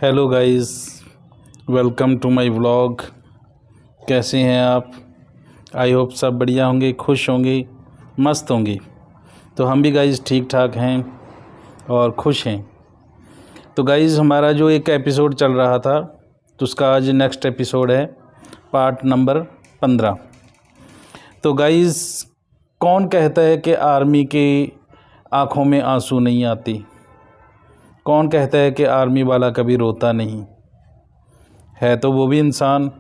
Hello guys, welcome to my vlog. कैसे हैं आप? आई होप सब बढ़िया होंगे, खुश होंगे, मस्त होंगे। तो हम भी गाइस ठीक ठाक हैं और खुश हैं। तो गाइस हमारा जो एक एपिसोड चल रहा था तो उसका आज नेक्स्ट एपिसोड है, पार्ट नंबर 15। तो गाइस कौन कहता है कि आर्मी के आँखों में आंसू नहीं आते? कौन कहता है कि आर्मी वाला कभी रोता नहीं है? तो वो भी इंसान,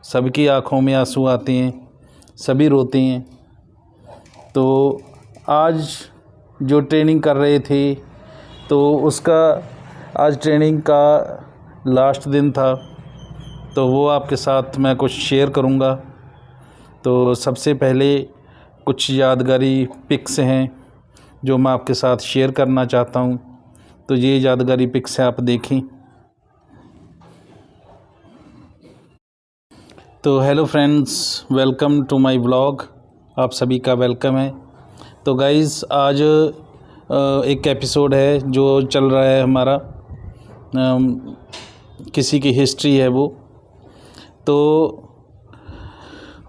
सबकी आंखों में आंसू आते हैं, सभी रोते हैं। तो आज जो ट्रेनिंग कर रहे थे तो उसका आज ट्रेनिंग का लास्ट दिन था, तो वो आपके साथ मैं कुछ शेयर करूँगा। तो सबसे पहले कुछ यादगारी पिक्स हैं जो मैं आपके साथ शेयर करना चाहता हूँ। तो ये यादगारी पिक्स है, आप देखें। तो hello friends, welcome to my vlog. आप सभी का वेलकम है। तो गाइज़ आज एक एपिसोड है जो चल रहा है हमारा, किसी की हिस्ट्री है वो। तो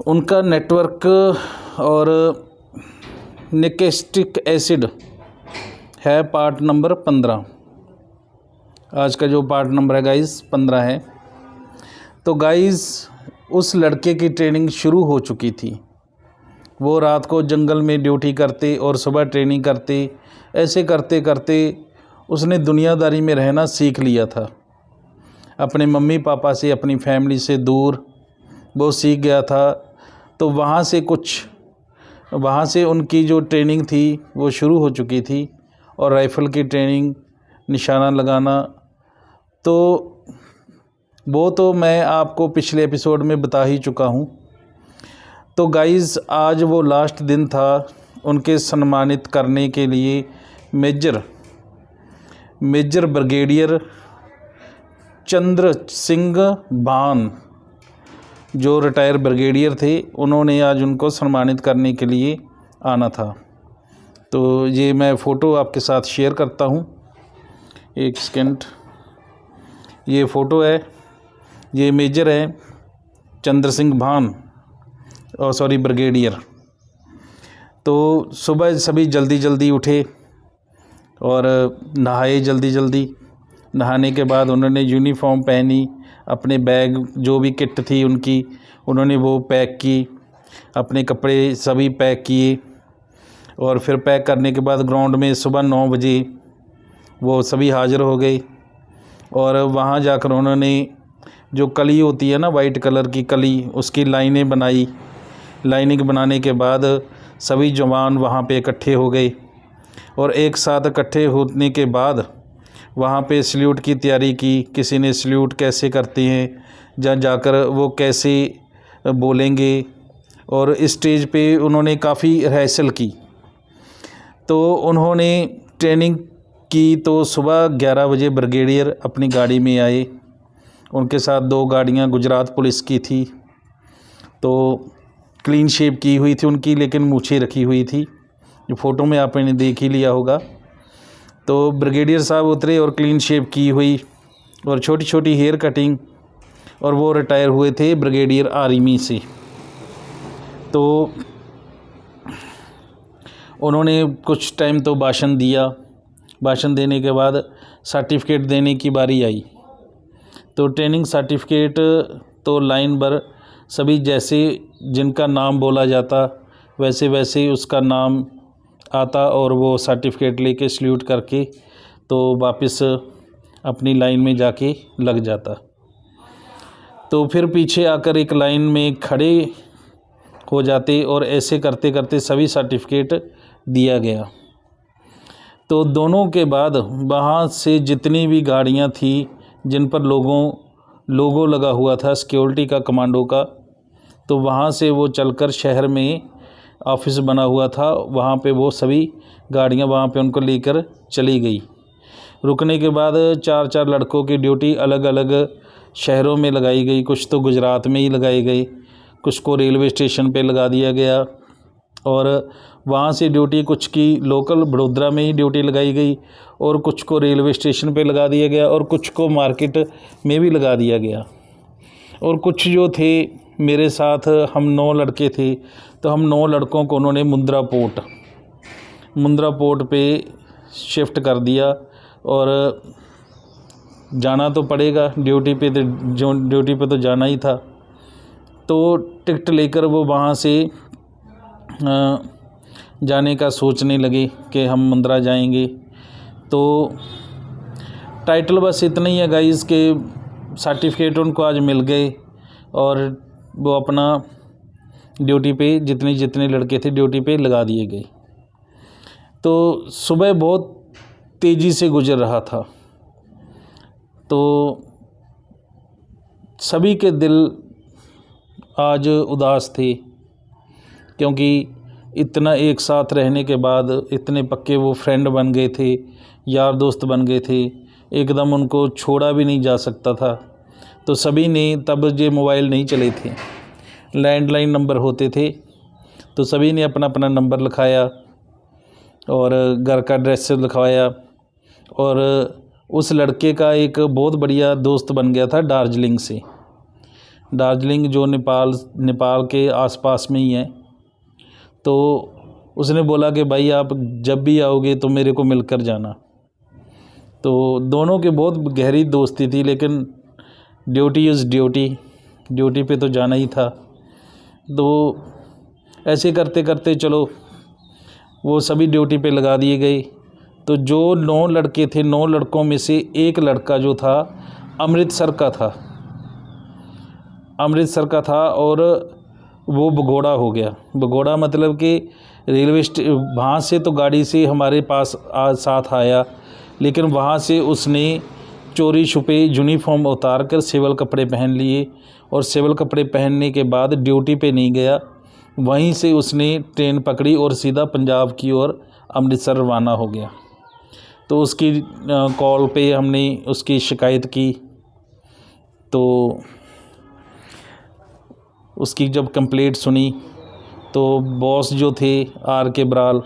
उनका नेटवर्क और निकोटिक एसिड है पार्ट नंबर 15। आज का जो पार्ट नंबर है गाइज़ 15 है। तो गाइज़ उस लड़के की ट्रेनिंग शुरू हो चुकी थी। वो रात को जंगल में ड्यूटी करते और सुबह ट्रेनिंग करते। ऐसे करते करते उसने दुनियादारी में रहना सीख लिया था। अपने मम्मी पापा से, अपनी फैमिली से दूर वो सीख गया था। तो वहाँ से उनकी जो ट्रेनिंग थी वो शुरू हो चुकी थी, और राइफ़ल की ट्रेनिंग, निशाना लगाना, तो वो तो मैं आपको पिछले एपिसोड में बता ही चुका हूँ। तो गाइज़ आज वो लास्ट दिन था। उनके सम्मानित करने के लिए मेजर ब्रिगेडियर चंद्र सिंह भान, जो रिटायर ब्रिगेडियर थे, उन्होंने आज उनको सम्मानित करने के लिए आना था। तो ये मैं फ़ोटो आपके साथ शेयर करता हूँ, एक सेकंड। ये फ़ोटो है, ये मेजर है चंद्र सिंह भान, और सॉरी ब्रिगेडियर। तो सुबह सभी जल्दी जल्दी उठे और नहाए जल्दी जल्दी। नहाने के बाद उन्होंने यूनिफॉर्म पहनी, अपने बैग जो भी किट थी उनकी उन्होंने वो पैक की, अपने कपड़े सभी पैक किए। और फिर पैक करने के बाद ग्राउंड में सुबह 9 बजे वो सभी हाज़िर हो गए। और वहाँ जाकर उन्होंने जो कली होती है ना, वाइट कलर की कली, उसकी लाइनें बनाई। लाइनिंग बनाने के बाद सभी जवान वहाँ पे इकट्ठे हो गए, और एक साथ इकट्ठे होने के बाद वहाँ पे सल्यूट की तैयारी की। किसी ने सल्यूट कैसे करते हैं, जहाँ जाकर वो कैसे बोलेंगे, और स्टेज पे उन्होंने काफ़ी रिहर्सल की। तो उन्होंने ट्रेनिंग की। तो सुबह 11 बजे ब्रिगेडियर अपनी गाड़ी में आए। उनके साथ 2 गाड़ियाँ गुजरात पुलिस की थी। तो क्लीन शेव की हुई थी उनकी, लेकिन मूछें रखी हुई थी, जो फ़ोटो में आपने देख ही लिया होगा। तो ब्रिगेडियर साहब उतरे और क्लीन शेव की हुई और छोटी छोटी हेयर कटिंग, और वो रिटायर हुए थे ब्रिगेडियर आर्मी से। तो उन्होंने कुछ टाइम तो भाषण दिया। भाषण देने के बाद सर्टिफिकेट देने की बारी आई। तो ट्रेनिंग सर्टिफिकेट तो लाइन पर सभी, जैसे जिनका नाम बोला जाता वैसे वैसे उसका नाम आता, और वो सर्टिफिकेट लेके सल्यूट करके तो वापस अपनी लाइन में जाके लग जाता। तो फिर पीछे आकर एक लाइन में खड़े हो जाते, और ऐसे करते करते सभी सर्टिफिकेट दिया गया। तो दोनों के बाद वहाँ से जितनी भी गाड़ियाँ थी जिन पर लोगो लगा हुआ था सिक्योरिटी का, कमांडो का, तो वहाँ से वो चलकर शहर में ऑफिस बना हुआ था, वहाँ पे वो सभी गाड़ियाँ वहाँ पे उनको लेकर चली गई। रुकने के बाद 4-4 लड़कों की ड्यूटी अलग अलग शहरों में लगाई गई। कुछ तो गुजरात में ही लगाए गए, कुछ को रेलवे स्टेशन पे लगा दिया गया, और वहाँ से ड्यूटी कुछ की लोकल वडोदरा में ही ड्यूटी लगाई गई और कुछ को रेलवे स्टेशन पे लगा दिया गया और कुछ को मार्केट में भी लगा दिया गया। और कुछ जो थे मेरे साथ, हम 9 लड़के थे, तो हम 9 लड़कों को उन्होंने मुंद्रा पोर्ट पे शिफ्ट कर दिया। और जाना तो पड़ेगा ड्यूटी पे तो जाना ही था। तो टिकट लेकर वो वहाँ से जाने का सोचने लगे कि हम मुंद्रा जाएंगे। तो टाइटल बस इतना ही है गाइस के सर्टिफिकेट उनको आज मिल गए और वो अपना ड्यूटी पे जितने लड़के थे ड्यूटी पे लगा दिए गए। तो सुबह बहुत तेज़ी से गुजर रहा था, तो सभी के दिल आज उदास थे, क्योंकि इतना एक साथ रहने के बाद इतने पक्के वो फ्रेंड बन गए थे, यार दोस्त बन गए थे, एकदम उनको छोड़ा भी नहीं जा सकता था। तो सभी ने, तब ये मोबाइल नहीं चले थे, लैंडलाइन नंबर होते थे, तो सभी ने अपना अपना नंबर लिखाया और घर का एड्रेस लिखवाया। और उस लड़के का एक बहुत बढ़िया दोस्त बन गया था दार्जिलिंग से, दार्जिलिंग जो नेपाल के आसपास में ही है। तो उसने बोला कि भाई आप जब भी आओगे तो मेरे को मिलकर जाना। तो दोनों के बहुत गहरी दोस्ती थी, लेकिन ड्यूटी इज़ ड्यूटी पे तो जाना ही था। तो ऐसे करते करते चलो वो सभी ड्यूटी पे लगा दिए गए। तो जो 9 लड़के थे, 9 लड़कों में से एक लड़का जो था अमृतसर का था और वो भगोड़ा हो गया। भगोड़ा मतलब कि रेलवे वहाँ से तो गाड़ी से हमारे पास साथ आया, लेकिन वहाँ से उसने चोरी छुपे यूनिफॉर्म उतार कर सिविल कपड़े पहन लिए और सिविल कपड़े पहनने के बाद ड्यूटी पे नहीं गया। वहीं से उसने ट्रेन पकड़ी और सीधा पंजाब की ओर अमृतसर रवाना हो गया। तो उसकी कॉल पे हमने उसकी शिकायत की। तो उसकी जब कंप्लेंट सुनी तो बॉस जो थे आर के बराल,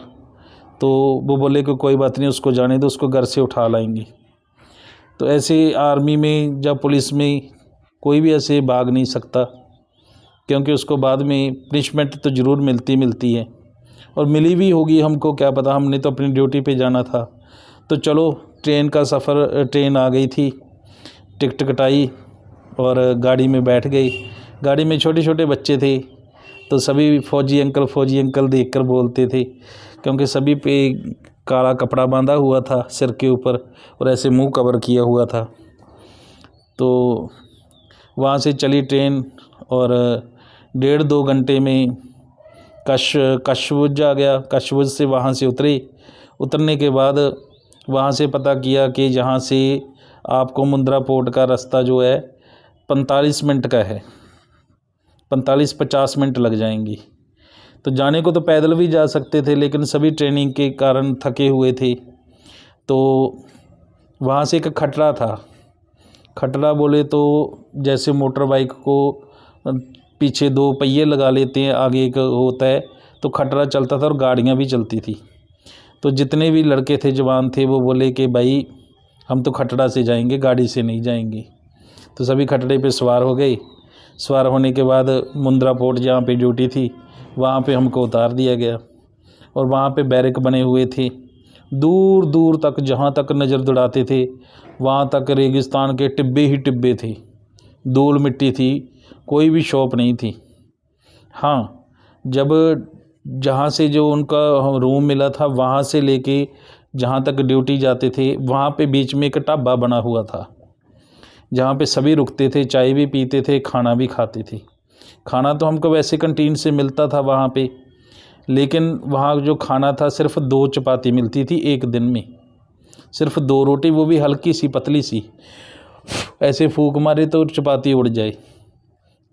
तो वो बोले कि कोई बात नहीं, उसको जाने दो, उसको घर से उठा लाएंगे। तो ऐसे आर्मी में या पुलिस में कोई भी ऐसे भाग नहीं सकता, क्योंकि उसको बाद में पनिशमेंट तो ज़रूर मिलती है, और मिली भी होगी, हमको क्या पता, हमने तो अपनी ड्यूटी पे जाना था। तो चलो ट्रेन आ गई थी, टिकट कटाई और गाड़ी में बैठ गई। गाड़ी में छोटे छोटे बच्चे थे, तो सभी फौजी अंकल देखकर बोलते थे, क्योंकि सभी पे काला कपड़ा बांधा हुआ था सिर के ऊपर और ऐसे मुंह कवर किया हुआ था। तो वहाँ से चली ट्रेन और 1.5-2 घंटे में कशवुज आ गया। कशवुज से वहाँ से उतरने के बाद वहाँ से पता किया कि यहाँ से आपको मुंद्रा पोर्ट का रास्ता जो है 45 मिनट का है, 45-50 मिनट लग जाएंगी। तो जाने को तो पैदल भी जा सकते थे, लेकिन सभी ट्रेनिंग के कारण थके हुए थे। तो वहाँ से एक खटरा था, खटरा बोले तो जैसे मोटर बाइक को पीछे 2 पहिए लगा लेते हैं, आगे एक होता है, तो खटरा चलता था और गाड़ियाँ भी चलती थी। तो जितने भी लड़के थे, जवान थे, वो बोले कि भाई हम तो खटरा से जाएंगे, गाड़ी से नहीं जाएंगे। तो सभी खटरे पे सवार हो गए। सवार होने के बाद मुंद्रा पोर्ट जहाँ पे ड्यूटी थी वहाँ पे हमको उतार दिया गया, और वहाँ पे बैरक बने हुए थे। दूर दूर तक जहाँ तक नज़र दौड़ाते थे वहाँ तक रेगिस्तान के टिब्बे ही टिब्बे थे, धूल मिट्टी थी, कोई भी शॉप नहीं थी। हाँ, जब जहाँ से जो उनका रूम मिला था वहाँ से लेके जहाँ तक ड्यूटी जाते थे वहाँ पे बीच में एक ढाबा बना हुआ था, जहाँ पे सभी रुकते थे, चाय भी पीते थे, खाना भी खाते थे। खाना तो हमको वैसे कंटीन से मिलता था वहाँ पे, लेकिन वहाँ जो खाना था सिर्फ 2 चपाती मिलती थी एक दिन में, सिर्फ 2 रोटी, वो भी हल्की सी पतली सी, ऐसे फूंक मारे तो चपाती उड़ जाए,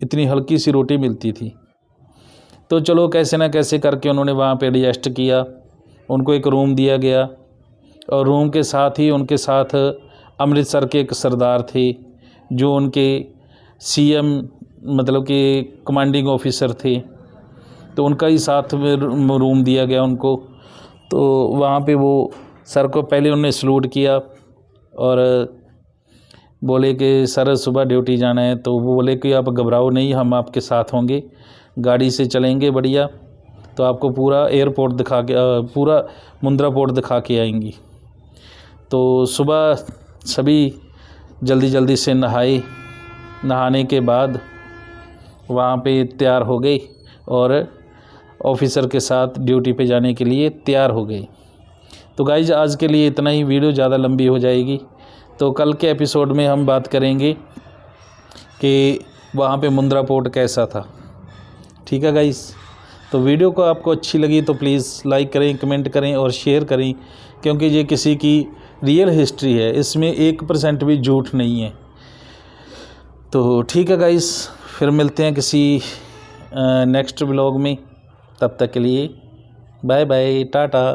इतनी हल्की सी रोटी मिलती थी। तो चलो कैसे ना कैसे करके उन्होंने वहाँ पे एडजस्ट किया। उनको एक रूम दिया गया और रूम के साथ ही उनके साथ अमृतसर के एक सरदार थे, जो उनके CM मतलब कि कमांडिंग ऑफिसर थे। तो उनका ही साथ में रूम दिया गया उनको। तो वहाँ पे वो सर को पहले उन्होंने सलूट किया और बोले कि सर सुबह ड्यूटी जाना है। तो वो बोले कि आप घबराओ नहीं, हम आपके साथ होंगे, गाड़ी से चलेंगे बढ़िया, तो आपको पूरा एयरपोर्ट दिखा के पूरा मुंद्रा पोर्ट दिखा के आएंगी। तो सुबह सभी जल्दी जल्दी से नहाए, नहाने के बाद वहाँ पे तैयार हो गए और ऑफिसर के साथ ड्यूटी पे जाने के लिए तैयार हो गए। तो गाइज आज के लिए इतना ही, वीडियो ज़्यादा लंबी हो जाएगी। तो कल के एपिसोड में हम बात करेंगे कि वहाँ पे मुंद्रा पोर्ट कैसा था। ठीक है गाइज, तो वीडियो को आपको अच्छी लगी तो प्लीज़ लाइक करें, कमेंट करें और शेयर करें, क्योंकि ये किसी की रियल हिस्ट्री है, इसमें 1% भी झूठ नहीं है। तो ठीक है गाइज, फिर मिलते हैं किसी नेक्स्ट व्लॉग में। तब तक के लिए बाय बाय, टाटा।